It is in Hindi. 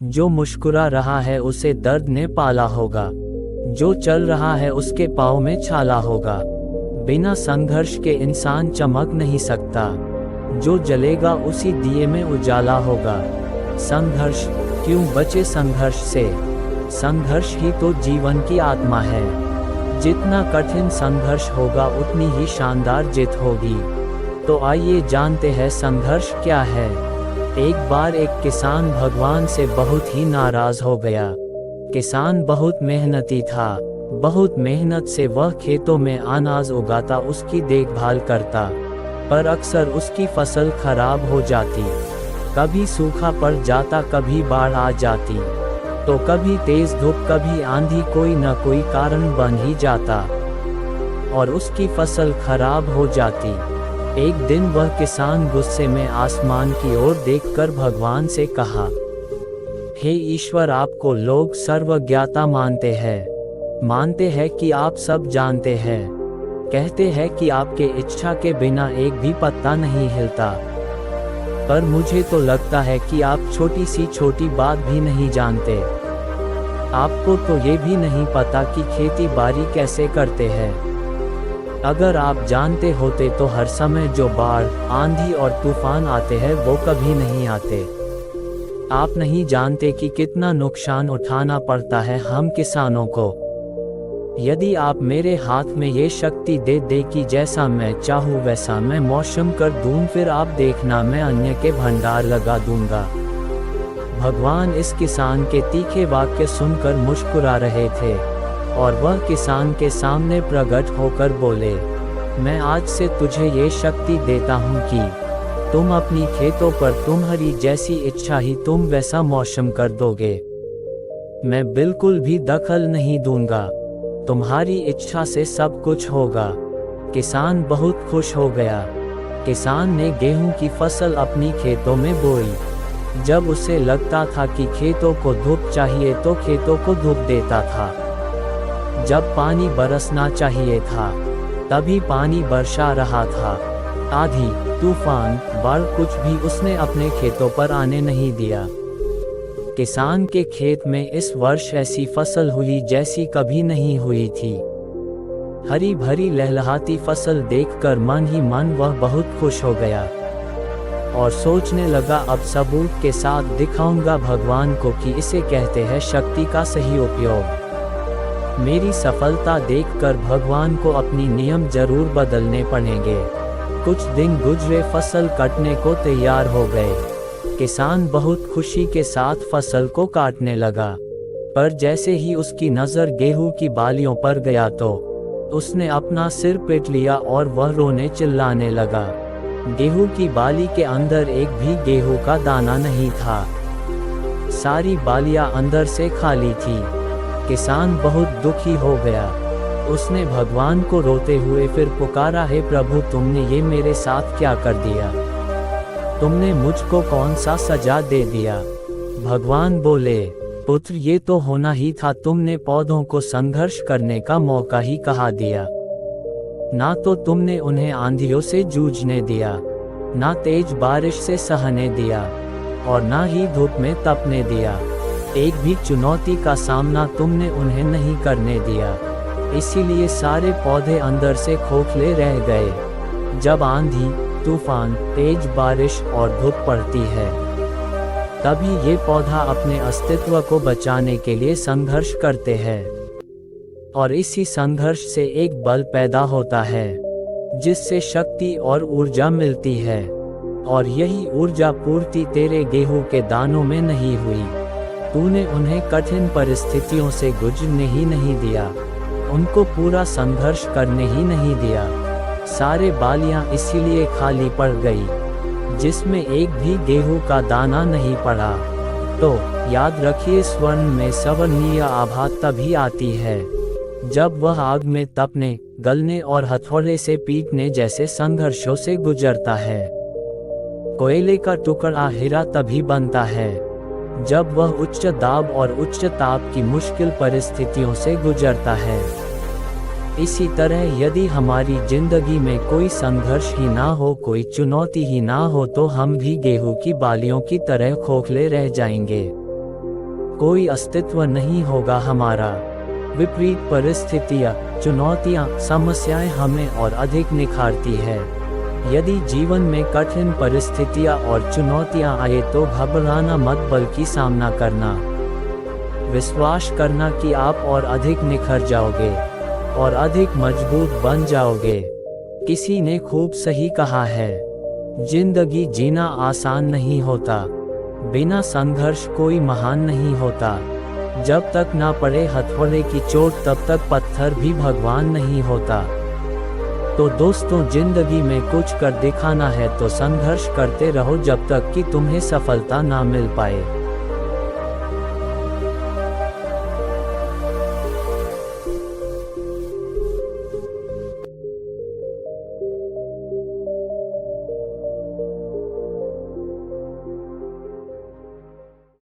जो मुस्कुरा रहा है उसे दर्द ने पाला होगा, जो चल रहा है उसके पाँव में छाला होगा। बिना संघर्ष के इंसान चमक नहीं सकता, जो जलेगा उसी दिए में उजाला होगा। संघर्ष क्यों बचे संघर्ष से, संघर्ष ही तो जीवन की आत्मा है। जितना कठिन संघर्ष होगा उतनी ही शानदार जीत होगी। तो आइए जानते हैं संघर्ष क्या है। एक बार एक किसान भगवान से बहुत ही नाराज हो गया। किसान बहुत मेहनती था, बहुत मेहनत से वह खेतों में अनाज उगाता, उसकी देखभाल करता, पर अक्सर उसकी फसल खराब हो जाती। कभी सूखा पड़ जाता, कभी बाढ़ आ जाती, तो कभी तेज धूप, कभी आंधी, कोई न कोई कारण बन ही जाता और उसकी फसल खराब हो जाती। एक दिन वह किसान गुस्से में आसमान की ओर देखकर भगवान से कहा, हे ईश्वर, आपको लोग सर्वज्ञाता मानते हैं कि आप सब जानते हैं, कहते हैं कि आपके इच्छा के बिना एक भी पत्ता नहीं हिलता, पर मुझे तो लगता है कि आप छोटी सी छोटी बात भी नहीं जानते। आपको तो ये भी नहीं पता कि खेती बाड़ी कैसे करते हैं। अगर आप जानते होते तो हर समय जो बाढ़, आंधी और तूफान आते हैं वो कभी नहीं आते। आप नहीं जानते कि कितना नुकसान उठाना पड़ता है हम किसानों को। यदि आप मेरे हाथ में ये शक्ति दे दे कि जैसा मैं चाहूँ वैसा मैं मौसम कर दूँ, फिर आप देखना मैं अन्य के भंडार लगा दूंगा। भगवान इस किसान के तीखे वाक्य सुनकर मुस्कुरा रहे थे और वह किसान के सामने प्रकट होकर बोले, मैं आज से तुझे ये शक्ति देता हूँ कि तुम अपनी खेतों पर तुम्हारी जैसी इच्छा ही तुम वैसा मौसम कर दोगे। मैं बिल्कुल भी दखल नहीं दूंगा, तुम्हारी इच्छा से सब कुछ होगा। किसान बहुत खुश हो गया। किसान ने गेहूं की फसल अपनी खेतों में बोई। जब उसे लगता था कि खेतों को धूप चाहिए तो खेतों को धूप देता था। जब पानी बरसना चाहिए था तभी पानी बरसा रहा था। आंधी, तूफान, बाढ़ कुछ भी उसने अपने खेतों पर आने नहीं दिया। किसान के खेत में इस वर्ष ऐसी फसल हुई जैसी कभी नहीं हुई थी। हरी भरी लहलहाती फसल देखकर मन ही मन वह बहुत खुश हो गया और सोचने लगा, अब सबूत के साथ दिखाऊंगा भगवान को कि इसे कहते हैं शक्ति का सही उपयोग। मेरी सफलता देखकर भगवान को अपनी नियम जरूर बदलने पड़ेंगे। कुछ दिन गुजरे, फसल कटने को तैयार हो गए। किसान बहुत खुशी के साथ फसल को काटने लगा, पर जैसे ही उसकी नज़र गेहूं की बालियों पर गया तो उसने अपना सिर पीट लिया और वह रोने चिल्लाने लगा। गेहूं की बाली के अंदर एक भी गेहूं का दाना नहीं था। सारी बालियां अंदर से खाली थी। किसान बहुत दुखी हो गया। उसने भगवान को रोते हुए फिर पुकारा, हे प्रभु, तुमने ये मेरे साथ क्या कर दिया? तुमने मुझको कौन सा सजा दे दिया? भगवान बोले, पुत्र, ये तो होना ही था। तुमने पौधों को संघर्ष करने का मौका ही कहाँ दिया। ना तो तुमने उन्हें आंधियों से जूझने दिया, ना तेज बारिश से सहने दिया और ना ही धूप में तपने दिया। एक भी चुनौती का सामना तुमने उन्हें नहीं करने दिया। इसीलिए सारे पौधे अंदर से खोखले रह गए। जब आंधी, तूफान, तेज बारिश और धूप पड़ती है तभी ये पौधा अपने अस्तित्व को बचाने के लिए संघर्ष करते हैं और इसी संघर्ष से एक बल पैदा होता है जिससे शक्ति और ऊर्जा मिलती है। और यही ऊर्जा पूर्ति तेरे गेहूं के दानों में नहीं हुई। तूने उन्हें कठिन परिस्थितियों से गुजरने ही नहीं दिया, उनको पूरा संघर्ष करने ही नहीं दिया। सारे बालियां इसीलिए खाली पड़ गई जिसमें एक भी गेहूं का दाना नहीं पड़ा। तो याद रखिए, स्वर्ण में सवर्णीय आभा तभी आती है जब वह आग में तपने, गलने और हथौड़े से पीटने जैसे संघर्षों से गुजरता है। कोयले का टुकड़ा हीरा तभी बनता है जब वह उच्च दाब और उच्च ताप की मुश्किल परिस्थितियों से गुजरता है। इसी तरह यदि हमारी जिंदगी में कोई संघर्ष ही ना हो, कोई चुनौती ही ना हो, तो हम भी गेहूं की बालियों की तरह खोखले रह जाएंगे। कोई अस्तित्व नहीं होगा हमारा। विपरीत परिस्थितियाँ, चुनौतियाँ, समस्याएं हमें और अधिक निखारती है। यदि जीवन में कठिन परिस्थितियाँ और चुनौतियाँ आए तो घबराना मत बल्कि सामना करना। विश्वास करना कि आप और अधिक निखर जाओगे और अधिक मजबूत बन जाओगे। किसी ने खूब सही कहा है, जिंदगी जीना आसान नहीं होता, बिना संघर्ष कोई महान नहीं होता। जब तक ना पड़े हथौड़े की चोट तब तक पत्थर भी भगवान नहीं होता। तो दोस्तों, जिंदगी में कुछ कर दिखाना है तो संघर्ष करते रहो जब तक कि तुम्हें सफलता ना मिल पाए।